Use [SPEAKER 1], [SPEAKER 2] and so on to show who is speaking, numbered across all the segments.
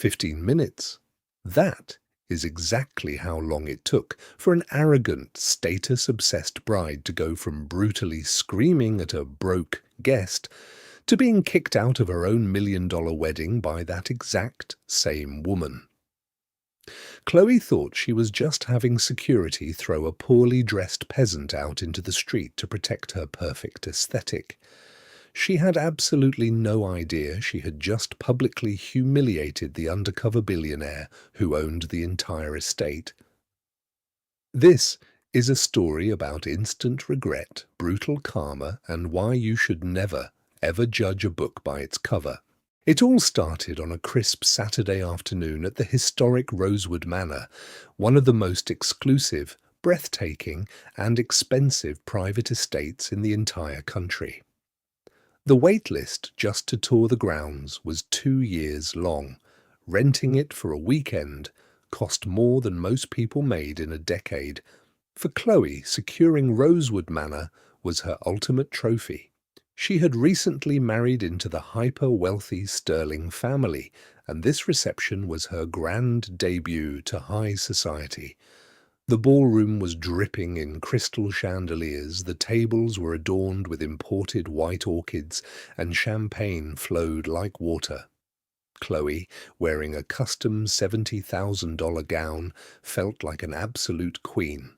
[SPEAKER 1] 15 minutes. That is exactly how long it took for an arrogant, status-obsessed bride to go from brutally screaming at a broke guest to being kicked out of her own million-dollar wedding by that exact same woman. Chloe thought she was just having security throw a poorly dressed peasant out into the street to protect her perfect aesthetic. She had absolutely no idea she had just publicly humiliated the undercover billionaire who owned the entire estate. This is a story about instant regret, brutal karma, and why you should never, ever judge a book by its cover. It all started on a crisp Saturday afternoon at the historic Rosewood Manor, one of the most exclusive, breathtaking, and expensive private estates in the entire country. The wait list just to tour the grounds was 2 years long. Renting it for a weekend cost more than most people made in a decade. For Chloe, securing Rosewood Manor was her ultimate trophy. She had recently married into the hyper-wealthy Sterling family, and this reception was her grand debut to high society. The ballroom was dripping in crystal chandeliers, the tables were adorned with imported white orchids, and champagne flowed like water. Chloe, wearing a custom $70,000 gown, felt like an absolute queen.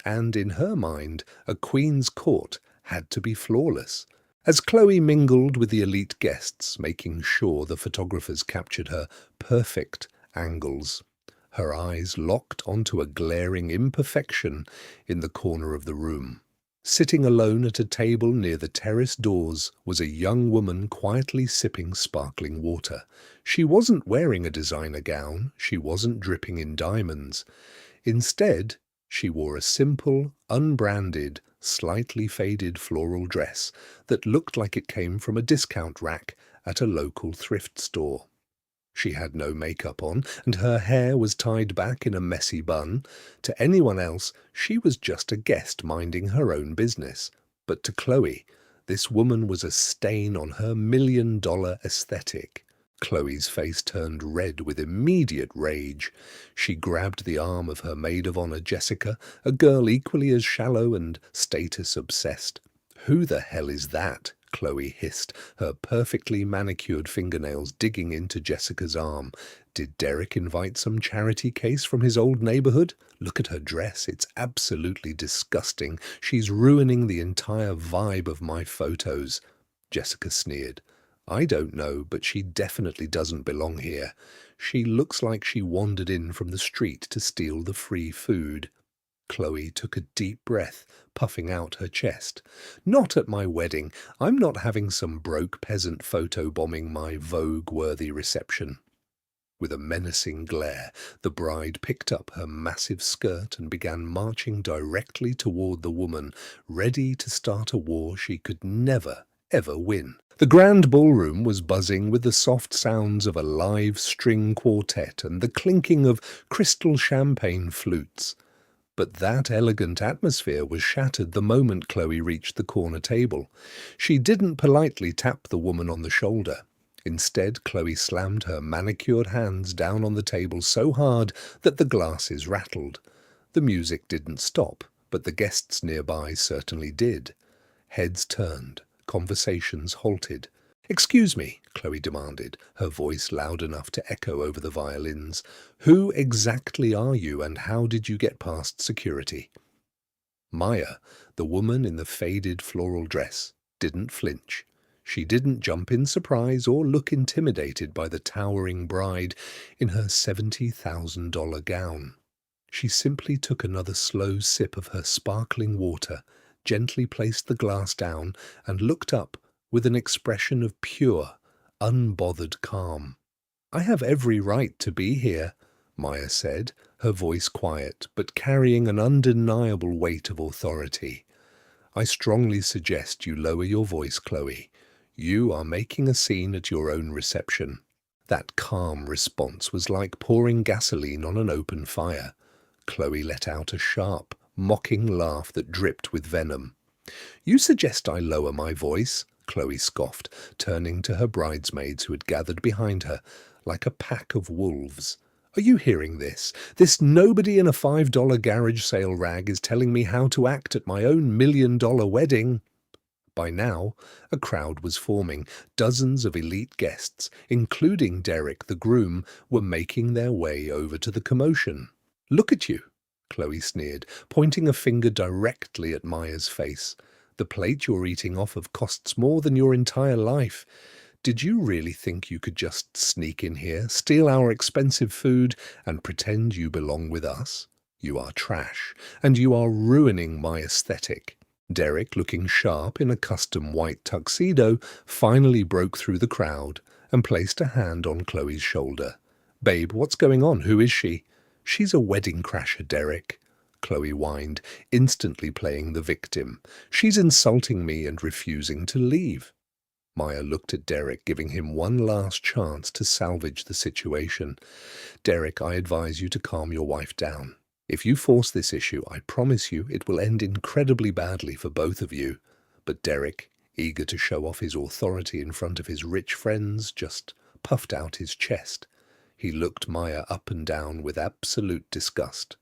[SPEAKER 1] And in her mind, a queen's court had to be flawless. As Chloe mingled with the elite guests, making sure the photographers captured her perfect angles, her eyes locked onto a glaring imperfection in the corner of the room. Sitting alone at a table near the terrace doors was a young woman quietly sipping sparkling water. She wasn't wearing a designer gown, she wasn't dripping in diamonds. Instead, she wore a simple, unbranded, slightly faded floral dress that looked like it came from a discount rack at a local thrift store. She had no makeup on, and her hair was tied back in a messy bun. To anyone else, she was just a guest minding her own business. But to Chloe, this woman was a stain on her million-dollar aesthetic. Chloe's face turned red with immediate rage. She grabbed the arm of her maid of honor, Jessica, a girl equally as shallow and status-obsessed. "Who the hell is that?" Chloe hissed, her perfectly manicured fingernails digging into Jessica's arm. "Did Derek invite some charity case from his old neighborhood? Look at her dress, it's absolutely disgusting. She's ruining the entire vibe of my photos." Jessica sneered. "I don't know, but she definitely doesn't belong here. She looks like she wandered in from the street to steal the free food." Chloe took a deep breath, puffing out her chest. "Not at my wedding. I'm not having some broke peasant photobombing my Vogue-worthy reception." With a menacing glare, the bride picked up her massive skirt and began marching directly toward the woman, ready to start a war she could never, ever win. The grand ballroom was buzzing with the soft sounds of a live string quartet and the clinking of crystal champagne flutes. But that elegant atmosphere was shattered the moment Chloe reached the corner table. She didn't politely tap the woman on the shoulder. Instead, Chloe slammed her manicured hands down on the table so hard that the glasses rattled. The music didn't stop, but the guests nearby certainly did. Heads turned. Conversations halted. "Excuse me," Chloe demanded, her voice loud enough to echo over the violins. "Who exactly are you, and how did you get past security?" Maya, the woman in the faded floral dress, didn't flinch. She didn't jump in surprise or look intimidated by the towering bride in her $70,000 gown. She simply took another slow sip of her sparkling water, gently placed the glass down, and looked up with an expression of pure, unbothered calm. "I have every right to be here," Maya said, her voice quiet but carrying an undeniable weight of authority. "I strongly suggest you lower your voice, Chloe. You are making a scene at your own reception." That calm response was like pouring gasoline on an open fire. Chloe let out a sharp, mocking laugh that dripped with venom. "You suggest I lower my voice?" Chloe scoffed, turning to her bridesmaids who had gathered behind her. like a pack of wolves. Are you hearing this? This nobody in a $5 garage sale rag is telling me how to act at my own $1 million wedding. By now, a crowd was forming. Dozens of elite guests, including Derek the groom, were making their way over to the commotion. "Look at you," Chloe sneered, pointing a finger directly at Maya's face. "The plate you're eating off of costs more than your entire life. Did you really think you could just sneak in here, steal our expensive food, and pretend you belong with us? You are trash, and you are ruining my aesthetic." Derek, looking sharp in a custom white tuxedo, finally broke through the crowd and placed a hand on Chloe's shoulder. "Babe, what's going on? Who is she?" "She's a wedding crasher, Derek," Chloe whined, instantly playing the victim. "She's insulting me and refusing to leave." Maya looked at Derek, giving him one last chance to salvage the situation. "Derek, I advise you to calm your wife down. If you force this issue, I promise you it will end incredibly badly for both of you." But Derek, eager to show off his authority in front of his rich friends, just puffed out his chest. He looked Maya up and down with absolute disgust.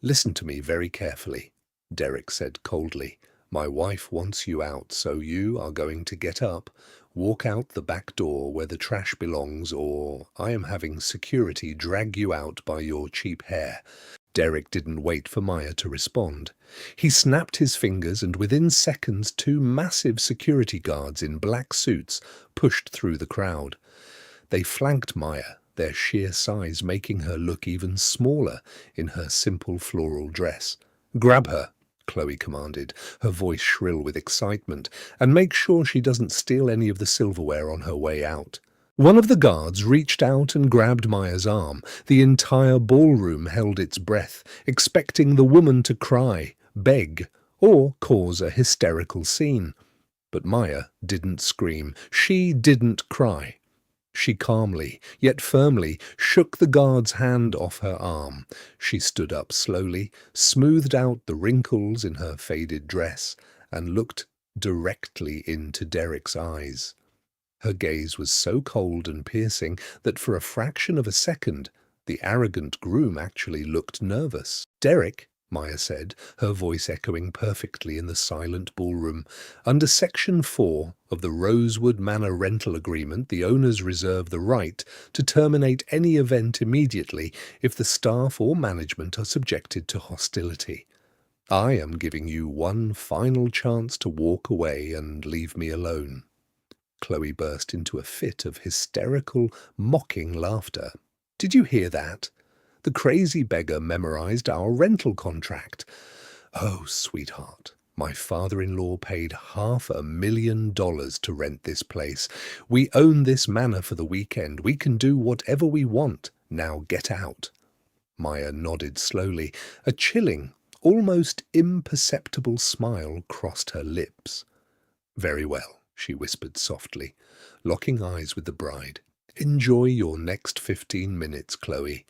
[SPEAKER 1] "Listen to me very carefully," Derek said coldly. "My wife wants you out, so you are going to get up, walk out the back door where the trash belongs, or I am having security drag you out by your cheap hair." Derek didn't wait for Maya to respond. He snapped his fingers, and within seconds 2 massive security guards in black suits pushed through the crowd. They flanked Maya, their sheer size making her look even smaller in her simple floral dress. "Grab her," Chloe commanded, her voice shrill with excitement, "and make sure she doesn't steal any of the silverware on her way out." One of the guards reached out and grabbed Maya's arm. The entire ballroom held its breath, expecting the woman to cry, beg, or cause a hysterical scene. But Maya didn't scream. She didn't cry. She calmly, yet firmly, shook the guard's hand off her arm. She stood up slowly, smoothed out the wrinkles in her faded dress, and looked directly into Derek's eyes. Her gaze was so cold and piercing that for a fraction of a second, the arrogant groom actually looked nervous. "Derek," Maya said, her voice echoing perfectly in the silent ballroom, "under Section 4 of the Rosewood Manor Rental Agreement, the owners reserve the right to terminate any event immediately if the staff or management are subjected to hostility. I am giving you one final chance to walk away and leave me alone." Chloe burst into a fit of hysterical, mocking laughter. "Did you hear that? The crazy beggar memorized our rental contract. Oh, sweetheart, my father-in-law paid $500,000 to rent this place. We own this manor for the weekend. We can do whatever we want. Now get out." Maya nodded slowly. A chilling, almost imperceptible smile crossed her lips. "Very well," she whispered softly, locking eyes with the bride. "Enjoy your next 15 minutes, Chloe.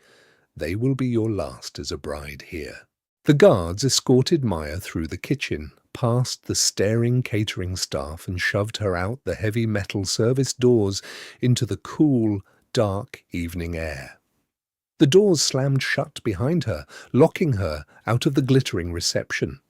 [SPEAKER 1] They will be your last as a bride here." The guards escorted Maya through the kitchen, past the staring catering staff, and shoved her out the heavy metal service doors into the cool, dark evening air. The doors slammed shut behind her, locking her out of the glittering reception.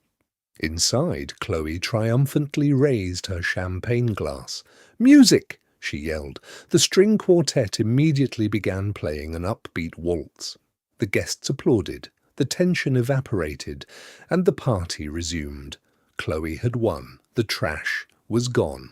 [SPEAKER 1] Inside, Chloe triumphantly raised her champagne glass. "Music!" she yelled. The string quartet immediately began playing an upbeat waltz. The guests applauded, the tension evaporated, and the party resumed. Chloe had won. The trash was gone.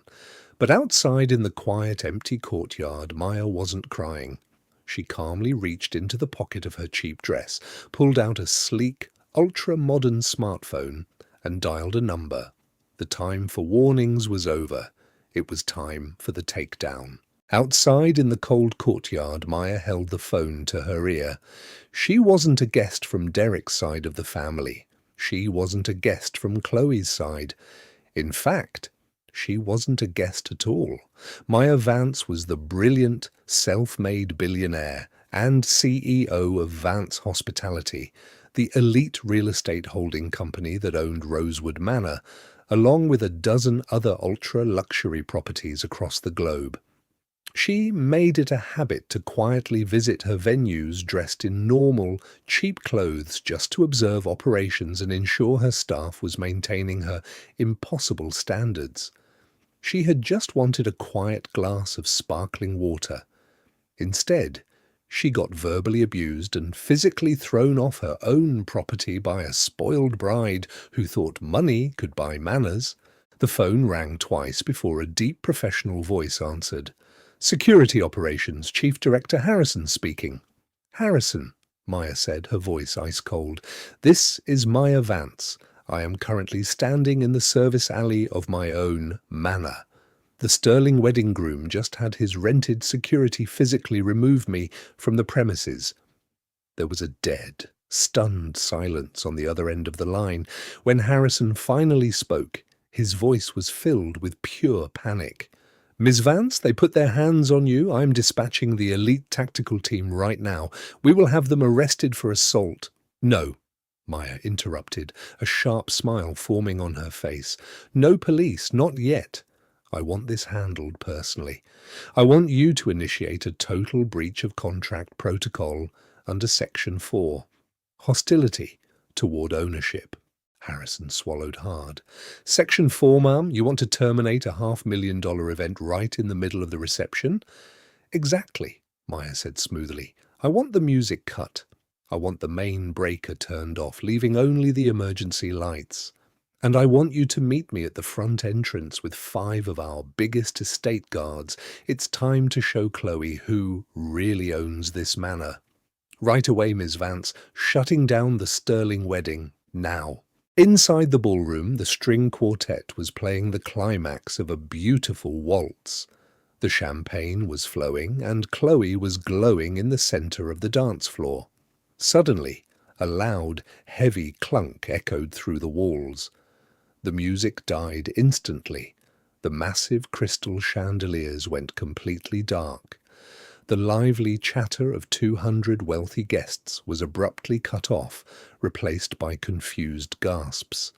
[SPEAKER 1] But outside in the quiet, empty courtyard, Maya wasn't crying. She calmly reached into the pocket of her cheap dress, pulled out a sleek, ultra-modern smartphone, and dialed a number. The time for warnings was over. It was time for the takedown. Outside in the cold courtyard, Maya held the phone to her ear. She wasn't a guest from Derek's side of the family. She wasn't a guest from Chloe's side. In fact, she wasn't a guest at all. Maya Vance was the brilliant, self-made billionaire and CEO of Vance Hospitality, the elite real estate holding company that owned Rosewood Manor, along with a dozen other ultra-luxury properties across the globe. She made it a habit to quietly visit her venues dressed in normal, cheap clothes just to observe operations and ensure her staff was maintaining her impossible standards. She had just wanted a quiet glass of sparkling water. Instead, she got verbally abused and physically thrown off her own property by a spoiled bride who thought money could buy manners. The phone rang twice before a deep professional voice answered. "Security Operations, Chief Director Harrison speaking." "Harrison," Maya said, her voice ice-cold. "This is Maya Vance. I am currently standing in the service alley of my own manor. The sterling wedding groom just had his rented security physically remove me from the premises." There was a dead, stunned silence on the other end of the line. When Harrison finally spoke, his voice was filled with pure panic. "Ms. Vance, they put their hands on you. I'm dispatching the elite tactical team right now. We will have them arrested for assault." "No," Maya interrupted, a sharp smile forming on her face. "No police, not yet. I want this handled personally. I want you to initiate a total breach of contract protocol under Section 4. Hostility toward ownership." Harrison swallowed hard. "Section 4, ma'am? You want to terminate a $500,000 event right in the middle of the reception?" "Exactly," Maya said smoothly. "I want the music cut. I want the main breaker turned off, leaving only the emergency lights. And I want you to meet me at the front entrance with 5 of our biggest estate guards. It's time to show Chloe who really owns this manor. Right away, Ms. Vance, shutting down the sterling wedding, now." Inside the ballroom, the string quartet was playing the climax of a beautiful waltz. The champagne was flowing, and Chloe was glowing in the center of the dance floor. Suddenly, a loud, heavy clunk echoed through the walls. The music died instantly. The massive crystal chandeliers went completely dark. The lively chatter of 200 wealthy guests was abruptly cut off, replaced by confused gasps.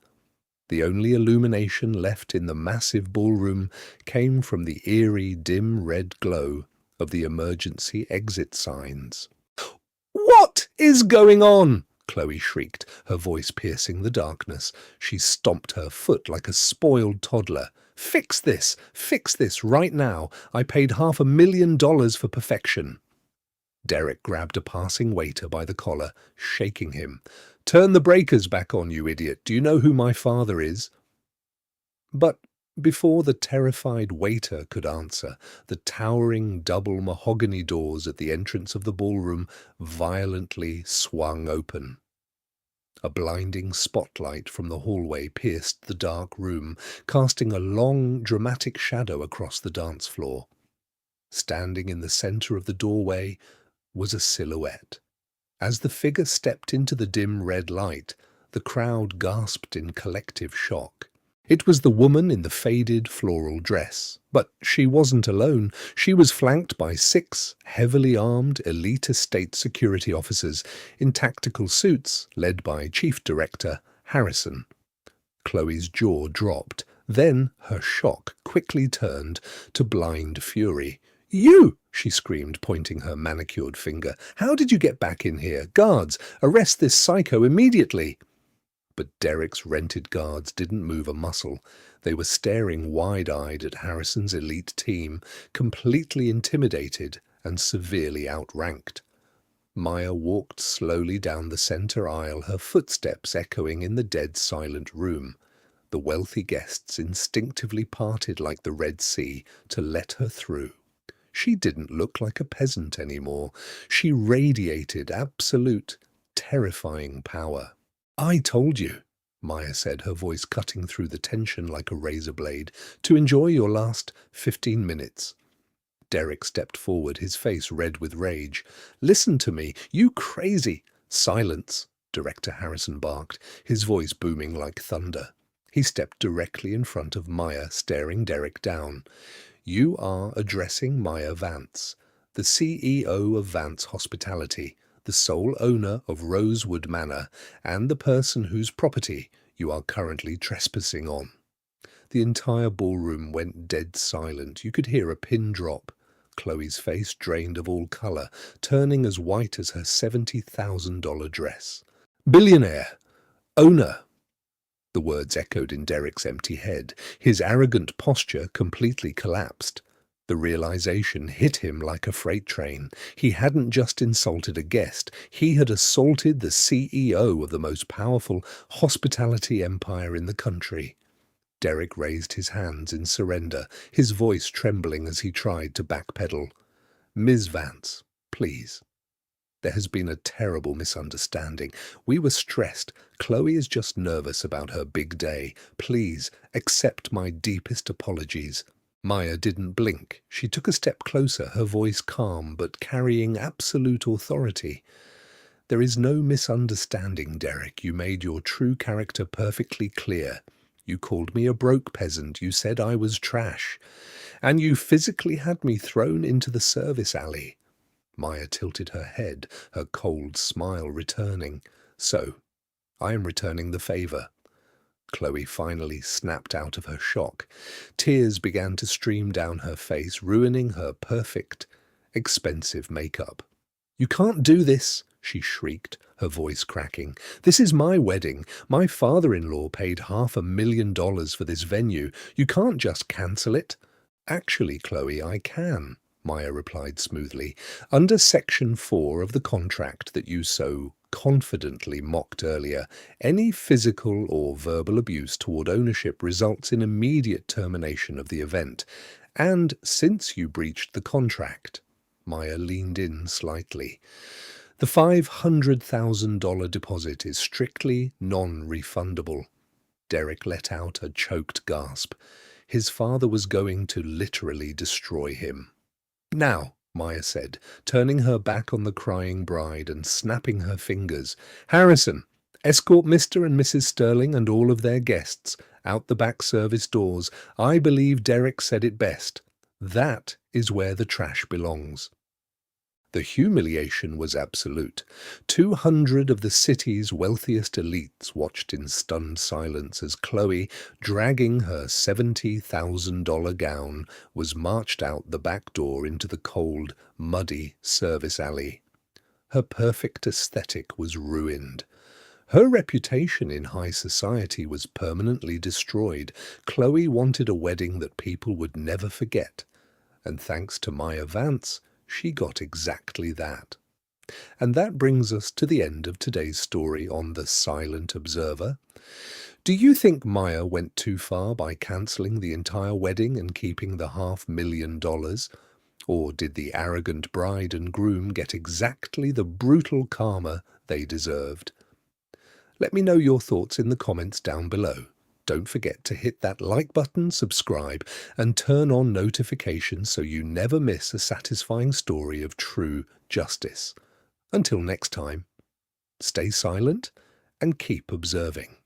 [SPEAKER 1] The only illumination left in the massive ballroom came from the eerie, dim red glow of the emergency exit signs. "What is going on?" Chloe shrieked, her voice piercing the darkness. She stomped her foot like a spoiled toddler. Fix this right now. I paid $500,000 for perfection." Derek grabbed a passing waiter by the collar, shaking him. "Turn the breakers back on, you idiot. Do you know who my father is?" But before the terrified waiter could answer, the towering double mahogany doors at the entrance of the ballroom violently swung open. A blinding spotlight from the hallway pierced the dark room, casting a long, dramatic shadow across the dance floor. Standing in the center of the doorway was a silhouette. As the figure stepped into the dim red light, the crowd gasped in collective shock. It was the woman in the faded floral dress. But she wasn't alone. She was flanked by 6 heavily armed elite estate security officers in tactical suits led by Chief Director Harrison. Chloe's jaw dropped. Then her shock quickly turned to blind fury. "You!" she screamed, pointing her manicured finger. "How did you get back in here? Guards, arrest this psycho immediately!" But Derek's rented guards didn't move a muscle. They were staring wide-eyed at Harrison's elite team, completely intimidated and severely outranked. Maya walked slowly down the center aisle, her footsteps echoing in the dead silent room. The wealthy guests instinctively parted like the Red Sea to let her through. She didn't look like a peasant anymore. She radiated absolute, terrifying power. "I told you," Maya said, her voice cutting through the tension like a razor blade, "to enjoy your last 15 minutes. Derek stepped forward, his face red with rage. "Listen to me, you crazy—" "Silence," Director Harrison barked, his voice booming like thunder. He stepped directly in front of Maya, staring Derek down. "You are addressing Maya Vance, the CEO of Vance Hospitality, the sole owner of Rosewood Manor, and the person whose property you are currently trespassing on." The entire ballroom went dead silent. You could hear a pin drop. Chloe's face drained of all colour, turning as white as her $70,000 dress. "Billionaire! Owner!" The words echoed in Derek's empty head. His arrogant posture completely collapsed. The realization hit him like a freight train. He hadn't just insulted a guest, he had assaulted the CEO of the most powerful hospitality empire in the country. Derek raised his hands in surrender, his voice trembling as he tried to backpedal. "Ms. Vance, please. There has been a terrible misunderstanding. We were stressed. Chloe is just nervous about her big day. Please, accept my deepest apologies." Maya didn't blink. She took a step closer, her voice calm but carrying absolute authority. "There is no misunderstanding, Derek. You made your true character perfectly clear. You called me a broke peasant. You said I was trash. And you physically had me thrown into the service alley." Maya tilted her head, her cold smile returning. "So, I am returning the favor." Chloe finally snapped out of her shock. Tears began to stream down her face, ruining her perfect, expensive makeup. "You can't do this," she shrieked, her voice cracking. "This is my wedding. My father-in-law paid $500,000 for this venue. You can't just cancel it." "Actually, Chloe, I can," Maya replied smoothly. "Under Section 4 of the contract that you so confidently mocked earlier, any physical or verbal abuse toward ownership results in immediate termination of the event. And since you breached the contract," Maya leaned in slightly, "the $500,000 deposit is strictly non-refundable." Derek let out a choked gasp. His father was going to literally destroy him. "Now," Maya said, turning her back on the crying bride and snapping her fingers, "Harrison, escort Mr. and Mrs. Sterling and all of their guests out the back service doors. I believe Derek said it best. That is where the trash belongs." The humiliation was absolute. 200 of the city's wealthiest elites watched in stunned silence as Chloe, dragging her $70,000 gown, was marched out the back door into the cold, muddy service alley. Her perfect aesthetic was ruined. Her reputation in high society was permanently destroyed. Chloe wanted a wedding that people would never forget. And thanks to Maya Vance, she got exactly that. And that brings us to the end of today's story on The Silent Observer. Do you think Maya went too far by cancelling the entire wedding and keeping the $500,000? Or did the arrogant bride and groom get exactly the brutal karma they deserved? Let me know your thoughts in the comments down below. Don't forget to hit that like button, subscribe, and turn on notifications so you never miss a satisfying story of true justice. Until next time, stay silent and keep observing.